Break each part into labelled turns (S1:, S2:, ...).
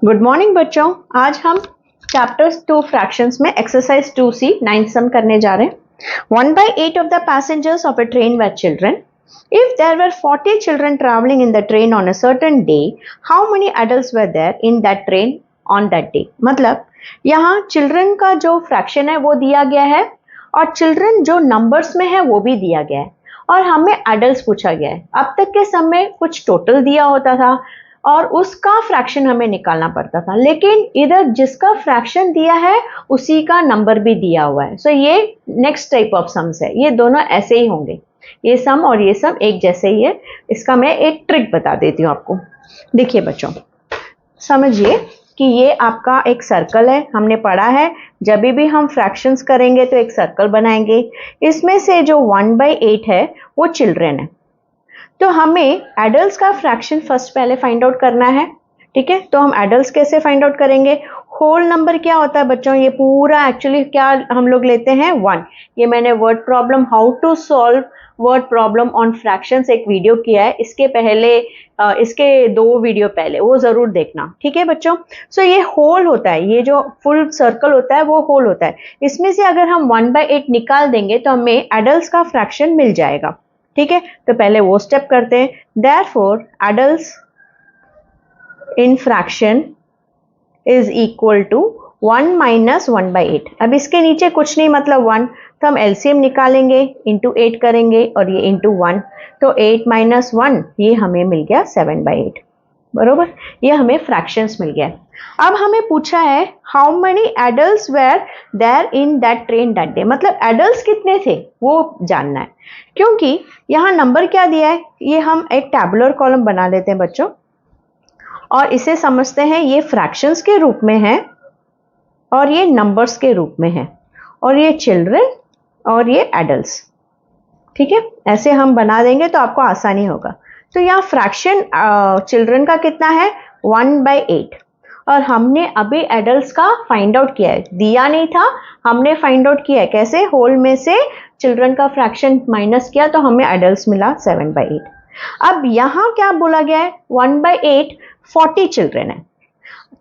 S1: Good morning बच्चों। आज हम चैप्टर्स 2 फ्रैक्शंस में एक्सरसाइज 2C 9th सम करने जा रहे हैं। 1/8 of the passengers of a train were children. If there were 40 children traveling in the train on a certain day, how many adults were there in that train on that day? मतलब यहाँ children का जो fraction है वो दिया गया है और चिल्ड्रन जो नंबर्स में है वो भी दिया गया है और हमें एडल्ट्स पूछा गया है। अब तक के समय कुछ टोटल दिया होता था और उसका फ्रैक्शन हमें निकालना पड़ता था, लेकिन इधर जिसका फ्रैक्शन दिया है उसी का नंबर भी दिया हुआ है। सो ये नेक्स्ट टाइप ऑफ सम्स है, ये दोनों ऐसे ही होंगे, ये सम और ये सम एक जैसे ही है। इसका मैं एक ट्रिक बता देती हूँ आपको। देखिए बच्चों, समझिए कि ये आपका एक सर्कल है। हमने पढ़ा है जब भी हम फ्रैक्शंस करेंगे तो एक सर्कल बनाएंगे। इसमें से जो 1/8 है वो चिल्ड्रन है, तो हमें एडल्ट्स का फ्रैक्शन फर्स्ट पहले फाइंड आउट करना है। ठीक है, तो हम एडल्ट्स कैसे फाइंड आउट करेंगे? होल नंबर क्या होता है बच्चों? ये पूरा एक्चुअली क्या हम लोग लेते हैं 1। ये मैंने word problem how to solve word problem on fractions एक वीडियो किया है, इसके पहले इसके 2 वीडियो पहले, वो जरूर देखना। ठीक है बच्चों, सो ये होल होता है, ये जो फुल सर्कल होता है वो होल होता है। इसमें से अगर हम 1/8 निकाल देंगे तो हमें एडल्ट्स का फ्रैक्शन मिल जाएगा। ठीक है, तो पहले वो स्टेप करते हैं। Therefore, adults in fraction is equal to 1 minus 1/8। अब इसके नीचे कुछ नहीं, मतलब 1, तो हम एलसीएम निकालेंगे, इंटू 8 करेंगे और ये इंटू 1, तो 8 minus 1 ये हमें मिल गया 7/8। बरोबर, ये हमें फ्रैक्शंस मिल गया। अब हमें पूछा है how many adults were there in that train that day, मतलब एडल्ट्स कितने थे वो जानना है। क्योंकि यहाँ नंबर क्या दिया है, ये हम एक टैबुलर कॉलम बना लेते हैं बच्चों और इसे समझते हैं ये फ्रैक्शंस के रूप में है और ये नंबर्स के रूप में है और ये चिल्ड्रन और ये एडल्ट्स। ठीक है, ऐसे हम बना देंगे तो आपको आसानी होगा। तो यहाँ फ्रैक्शन चिल्ड्रन का कितना है 1/8 और हमने अभी एडल्ट्स का फाइंड आउट किया है, दिया नहीं था, हमने फाइंड आउट किया है। कैसे? होल में से चिल्ड्रन का फ्रैक्शन माइनस किया तो हमें एडल्ट्स मिला 7/8। अब यहाँ क्या बोला गया है 1/8 40 चिल्ड्रन है,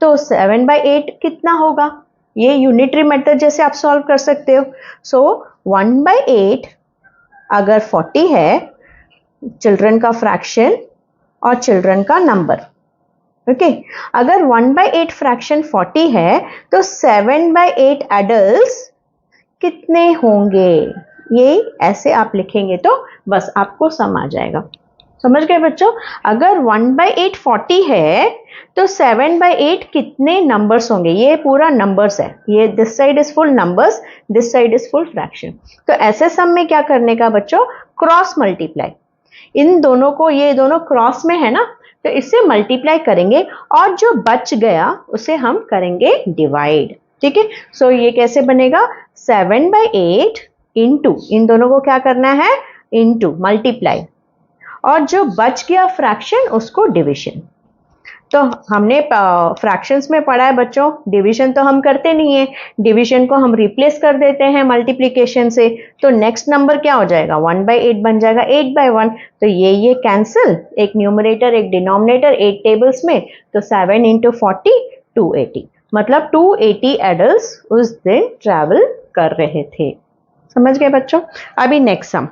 S1: तो 7/8 कितना होगा? ये यूनिटरी मेथड जैसे आप सॉल्व कर सकते हो। सो 1/8 अगर 40 है, चिल्ड्रन का फ्रैक्शन और चिल्ड्रन का नंबर। ओके, अगर 1/8 फ्रैक्शन 40 है तो 7/8 एडल्ट्स कितने होंगे? ये ऐसे आप लिखेंगे तो बस आपको सम आ जाएगा। समझ गए बच्चों? अगर 1/8 40 है तो 7/8 कितने नंबर्स होंगे? ये पूरा नंबर्स है, ये this side is full numbers, this side is full fraction. तो ऐसे सम में क्या करने का बच्चों? Cross multiply. इन दोनों को, ये दोनों क्रॉस में है ना, तो इससे मल्टीप्लाई करेंगे और जो बच गया उसे हम करेंगे डिवाइड। ठीक है, सो ये कैसे बनेगा 7/8 इंटू, इन दोनों को क्या करना है इंटू मल्टीप्लाई, और जो बच गया फ्रैक्शन उसको डिवीजन। तो हमने फ्रैक्शंस में पढ़ा है बच्चों, डिवीजन तो हम करते नहीं है, डिवीजन को हम रिप्लेस कर देते हैं मल्टीप्लिकेशन से, तो नेक्स्ट नंबर क्या हो जाएगा 1/8 बन जाएगा 8/1। तो ये कैंसिल, एक न्यूमरेटर एक डिनोमिनेटर 8 टेबल्स में, तो 7 × 40 280, मतलब 280 एडल्ट्स उस दिन ट्रैवल कर रहे थे। समझ गए बच्चों? अभी नेक्स्ट सम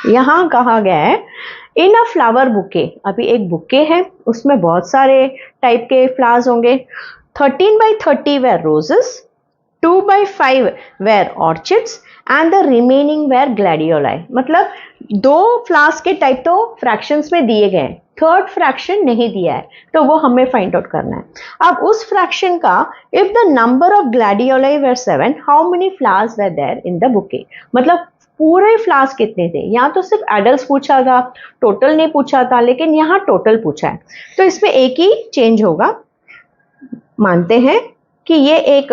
S1: यहाँ कहा गया है इन अ फ्लावर बुके। अभी एक बुके है, उसमें बहुत सारे टाइप के फ्लावर्स होंगे। 13/30 were roses, 2/5 were orchids and the remaining were gladioli. मतलब 2 फ्लावर्स के टाइप तो फ्रैक्शंस में दिए गए हैं, थर्ड फ्रैक्शन नहीं दिया है, तो वो हमें फाइंड आउट करना है। अब उस फ्रैक्शन का if the number of gladioli were 7, how many flowers were there in the bouquet. मतलब पूरे फ्लावर्स कितने थे? यहाँ तो सिर्फ एडल्ट्स पूछा था, टोटल नहीं पूछा था, लेकिन यहाँ टोटल पूछा है, तो इसमें एक ही चेंज होगा। मानते हैं कि ये एक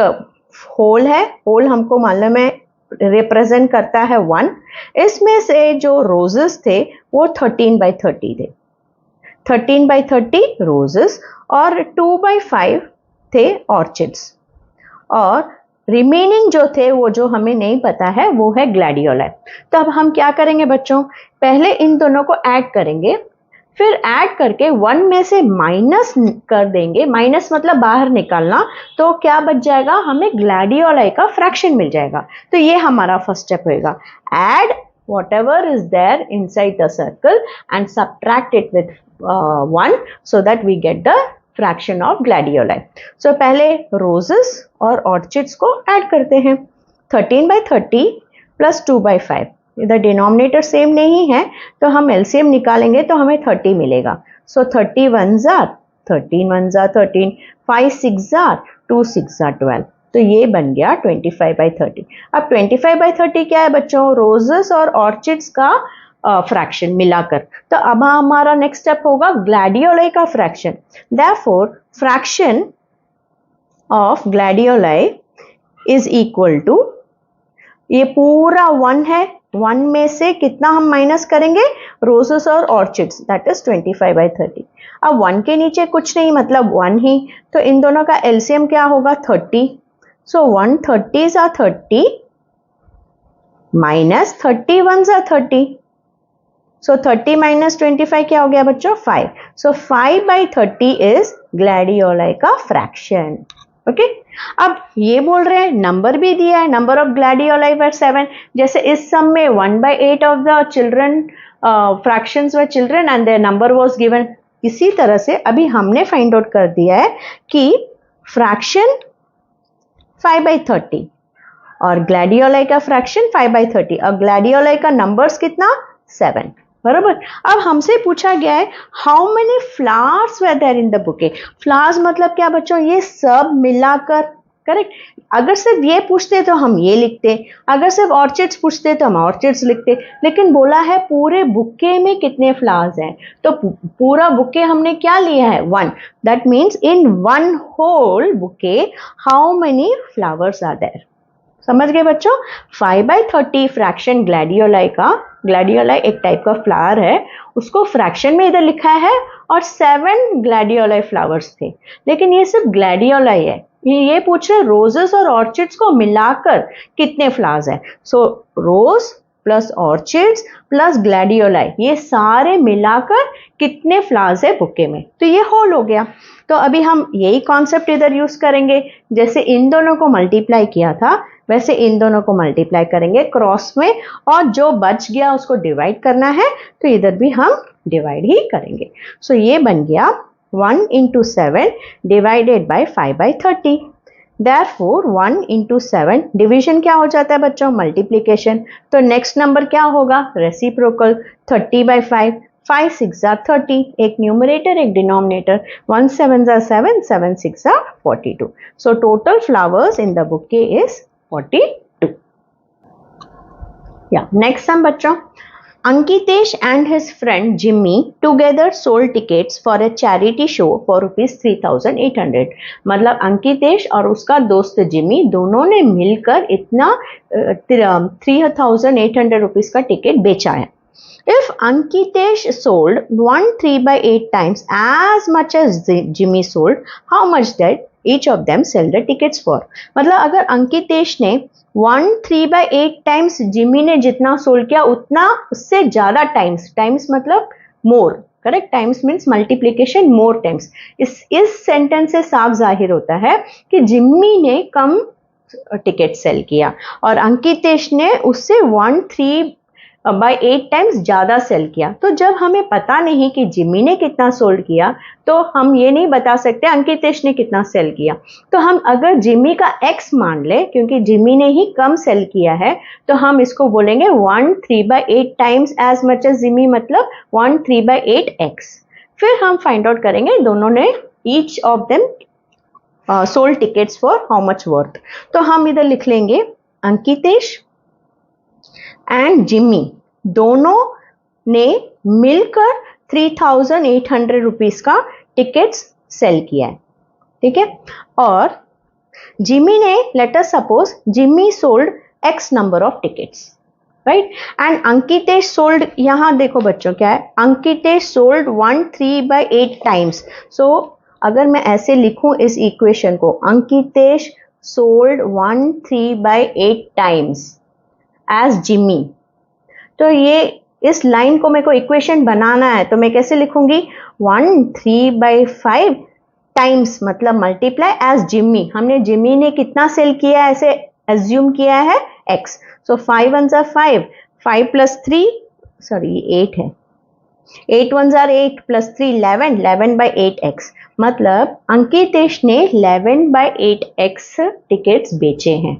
S1: होल है, होल हमको मालूम है रिप्रेजेंट करता है 1। इसमें से जो रोजेस थे वो 13/30 थे, 13/30 रोजेस, और 2/5 थे ऑर्चिड्स, और रिमेनिंग जो थे वो जो हमें नहीं पता है वो है ग्लैडियोलाई। तो अब हम क्या करेंगे बच्चों? पहले इन दोनों को ऐड करेंगे, फिर ऐड करके 1 में से माइनस कर देंगे, माइनस मतलब बाहर निकालना, तो क्या बच जाएगा, हमें ग्लैडियोलाई का फ्रैक्शन मिल जाएगा। तो ये हमारा फर्स्ट स्टेप होएगा, add whatever is there inside the circle and subtract it with 1 so that we get the fraction of gladioli. So पहले roses और orchids को ऐड करते हैं, 13 by 30 plus 2 by 5, इधर डिनोमिनेटर सेम नहीं है तो हम एलसीएम निकालेंगे तो हमें 30 मिलेगा। सो 30 1s are 13, 1s are 13, 5 6s are 2 6s are 12, तो ये बन गया 25 by 30। अब 25 by 30 क्या है बच्चों, रोजेस और ऑर्चिड्स का फ्रैक्शन मिलाकर। तो अब हमारा नेक्स्ट स्टेप होगा ग्लैडियोलाई का fraction. Therefore fraction of gladioli is equal to, ये पूरा 1 है, 1 में से कितना हम माइनस करेंगे, रोजेस और ऑर्चिड्स, दैट इज 25 by 30। अब 1 के नीचे कुछ नहीं मतलब 1 ही, तो इन दोनों का एलसीएम क्या होगा, 30। So 130s are 30 minus 31s are 30. So 30 minus 25 क्या हो गया बच्चों, 5. So 5 by 30 is gladioli का fraction. ओके अब ये बोल रहे हैं, नंबर भी दिया है, नंबर ऑफ ग्लैडियोलाई वर 7, जैसे इस सम में 1/8 of the children fractions were children and their number was given. इसी तरह से अभी हमने फाइंड आउट कर दिया है कि फ्रैक्शन 5/30 और ग्लैडियोलाई का फ्रैक्शन 5/30 और ग्लैडियोलाई का नंबर्स कितना, 7, बराबर। अब हमसे पूछा गया है how many flowers were there in the bouquet. Flowers मतलब क्या बच्चों, ये सब मिलाकर, करेक्ट। अगर सिर्फ ये पूछते तो हम ये लिखते, अगर सिर्फ ऑर्चिड्स पूछते तो हम ऑर्चिड्स लिखते, लेकिन बोला है पूरे बुके में कितने फ्लावर्स हैं, तो पूरा बुके हमने क्या लिया है, 1। That means in 1 whole bouquet how many flowers are there. समझ गए बच्चों। 5/30 फ्रैक्शन ग्लैडियोलाई का, ग्लैडियोलाई एक टाइप का फ्लावर है, उसको फ्रैक्शन में इधर लिखा है और 7 ग्लैडियोलाई फ्लावर्स थे, लेकिन ये सिर्फ ग्लैडियोलाई है। ये पूछ रहे रोजेस और ऑर्चिड्स को मिलाकर कितने फ्लावर्स हैं। सो रोज प्लस ऑर्चिड्स प्लस ग्लैडियोलाई, ये सारे मिलाकर कितने फ्लावर्स है बुके में, तो ये होल हो गया। तो अभी हम यही कॉन्सेप्ट इधर यूज करेंगे, जैसे इन दोनों को मल्टीप्लाई किया था वैसे इन दोनों को मल्टीप्लाई करेंगे क्रॉस में, और जो बच गया उसको डिवाइड करना है तो इधर भी हम डिवाइड ही करेंगे। सो ये बन गया 1 into 7 divided by 5/30। Therefore 1 into 7 division क्या हो जाता है बच्चों, मल्टीप्लीकेशन। तो नेक्स्ट नंबर क्या होगा, रेसिप्रोकल, 30/5, 5 6 are 30, एक न्यूमरेटर एक denominator, 1 7 are 7, 7 6 are 42। So total flowers in the bouquet is 42। Yeah, next sum बच्चों, Ankitesh and his friend Jimmy together sold tickets for a charity show for ₹3,800। मतलब अंकितेश और उसका दोस्त Jimmy दोनों ने मिलकर इतना 3,800 रुपीज का टिकट बेचा है। If Ankitesh sold 1 3/8 times as much as Jimmy sold, how much did each of them sell the tickets for? मतलब अगर अंकितेश ने 1 3/8 टाइम्स जिमी ने जितना सोल्ड किया उतना उससे ज्यादा टाइम्स, टाइम्स मतलब more, correct, times means multiplication, more times. इस सेंटेंस से साफ जाहिर होता है कि जिम्मी ने कम टिकट सेल किया और अंकितेश ने उससे 1 3/8 टाइम्स ज्यादा सेल किया। तो जब हमें पता नहीं कि जिमी ने कितना सोल्ड किया तो हम ये नहीं बता सकते अंकितेश ने कितना सेल किया। तो हम अगर जिमी का x मान ले, क्योंकि जिमी ने ही कम सेल किया है, तो हम इसको बोलेंगे 1 3/8 times as much as Jimmy, मतलब 1 3/8 x। फिर हम फाइंड आउट करेंगे दोनों ने each of them sold tickets for how much worth. तो हम इधर लिख लेंगे अंकितेश एंड जिमी दोनों ने मिलकर 3,800 रुपीज का टिकट्स सेल किया है, ठीक है। और जिमी ने, let us suppose Jimmy sold x number of tickets, right, and Ankitesh sold, यहां देखो बच्चों क्या है, अंकितेश सोल्ड 1 3/8 टाइम्स। सो अगर मैं ऐसे लिखूं इस इक्वेशन को, अंकितेश सोल्ड 1 3/8 टाइम्स एज जिमी, तो ये इस लाइन को मेरे को इक्वेशन बनाना है तो मैं कैसे लिखूंगी 1/3/5 टाइम्स मतलब मल्टीप्लाई एज जिम्मी। हमने जिम्मी ने कितना सेल किया है ऐसे एज्यूम किया है x। सो 5 1 जार 5, 5 प्लस 3 सॉरी 8 है, 8 1 जार 8 प्लस 3 11, 11/8x मतलब अंकितेश ने 11/8x टिकट्स बेचे हैं।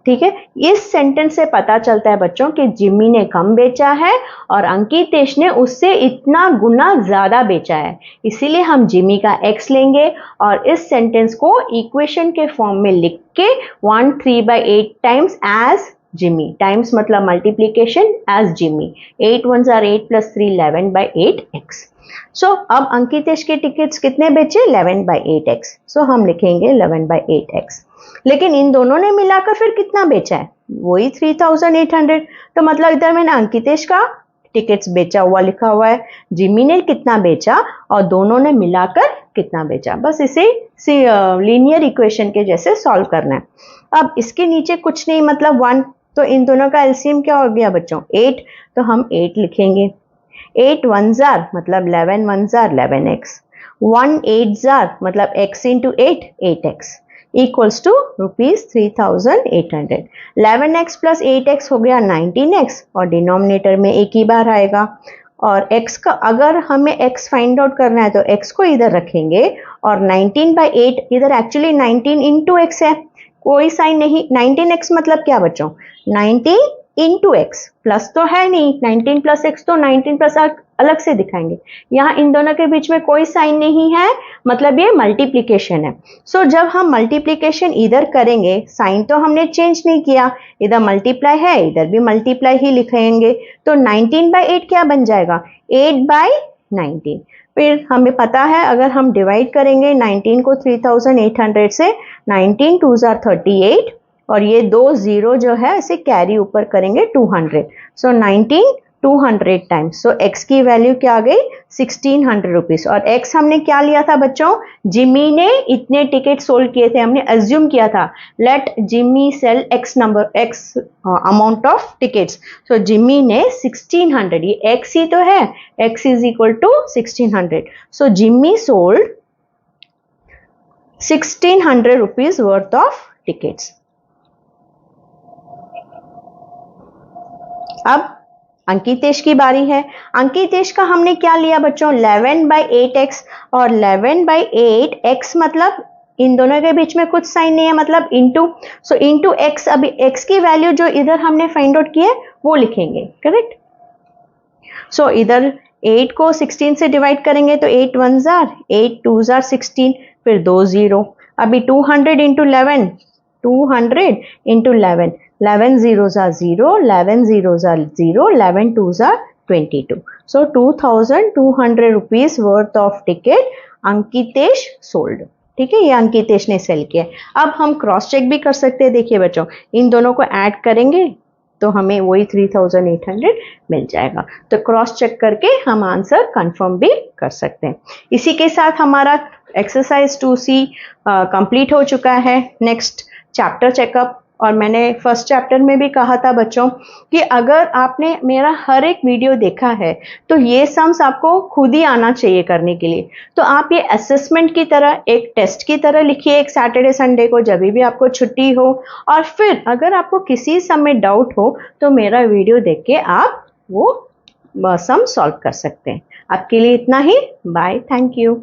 S1: ठीक है, इस सेंटेंस से पता चलता है बच्चों कि जिम्मी ने कम बेचा है और अंकितेश ने उससे इतना गुना ज्यादा बेचा है, इसीलिए हम जिम्मी का x लेंगे और इस सेंटेंस को इक्वेशन के फॉर्म में लिख के 1/3/8 टाइम्स एज जिम्मी, टाइम्स मतलब multiplication as Jimmy, 8 1 jar 8 plus 3 11/8x। So अब अंकितेश के टिकट्स कितने बेचे 11/8x, सो हम लिखेंगे 11/8x। लेकिन इन दोनों ने मिलाकर फिर कितना बेचा है वही 3800, तो मतलब इधर मैंने अंकितेश का टिकट्स बेचा हुआ लिखा हुआ है, जिम्मी ने कितना बेचा और दोनों ने मिलाकर कितना बेचा, बस इसे लीनियर इक्वेशन के जैसे सॉल्व करना है। अब इसके नीचे कुछ नहीं मतलब 1, तो इन दोनों का एलसीएम क्या हो गया बच्चों 8, तो हम 8 लिखेंगे। 8 1 जार मतलब 11 1 जार 11x, 1 8 जार मतलब x into 8 8x equals to ₹3800। 11x plus 8x हो गया 19x और डिनोमिनेटर में एक ही बार आएगा और x का अगर हमें x फाइंड आउट करना है तो x को इधर रखेंगे और 19/8 इधर एक्चुअली 19 इंटू x है, कोई साइन नहीं, 19x मतलब क्या बच्चों 19 इंटू एक्स, प्लस तो है नहीं, 19 प्लस एक्स तो 19 प्लस अलग से दिखाएंगे, यहाँ इन दोनों के बीच में कोई साइन नहीं है मतलब ये मल्टीप्लिकेशन है। सो जब हम मल्टीप्लिकेशन इधर करेंगे साइन तो हमने चेंज नहीं किया, इधर मल्टीप्लाई है इधर भी मल्टीप्लाई ही लिखेंगे, तो 19/8 क्या बन जाएगा 8/19। फिर हमें पता है अगर हम डिवाइड करेंगे 19 को 3800 से, 19 2 जार 38 और ये 2 0 जो है इसे कैरी ऊपर करेंगे 200, सो 19 200 टाइम्स, सो x की वैल्यू क्या आ गई 1600 रुपीज। और x हमने क्या लिया था बच्चों, जिम्मी ने इतने टिकट सोल्ड किए थे, हमने अज्यूम किया था let Jimmy sell x number x amount of tickets, so Jimmy ने 1600, ये x ही तो है, x is equal to 1600, so Jimmy sold 1600 rupees worth of tickets. अब अंकितेश की बारी है। अंकितेश का हमने क्या लिया बच्चों 11/8x और 11/8x मतलब इन दोनों के बीच में कुछ साइन नहीं है मतलब इनटू, सो इनटू x, अभी x की वैल्यू जो इधर हमने फाइंड आउट की है वो लिखेंगे, करेक्ट। सो इधर 8 को 16 से डिवाइड करेंगे तो 8 1 जार 8 2 जार 16, फिर 2 0, अभी 200 इंटू 11, 200 इंटू 11, 11 0 जार 0, 11 0 जार 0, 11 2 जार 22, so 2200 rupees worth of ticket Ankitesh sold. ठीक है, ये अंकितेश ने सेल किया। अब हम क्रॉस चेक भी कर सकते हैं, देखिए बच्चों इन दोनों को ऐड करेंगे तो हमें वही 3800 मिल जाएगा, तो क्रॉस चेक करके हम आंसर कंफर्म भी कर सकते हैं। इसी के साथ हमारा एक्सरसाइज 2C कंप्लीट हो चुका है। नेक्स्ट चैप्टर चेकअप, और मैंने फर्स्ट चैप्टर में भी कहा था बच्चों कि अगर आपने मेरा हर एक वीडियो देखा है तो ये सम्स आपको खुद ही आना चाहिए करने के लिए, तो आप ये असेसमेंट की तरह एक टेस्ट की तरह लिखिए एक सैटरडे संडे को जब भी आपको छुट्टी हो, और फिर अगर आपको किसी सम में डाउट हो तो मेरा वीडियो देख के आप वो सम सॉल्व कर सकते हैं। आपके लिए इतना ही, बाय, थैंक यू।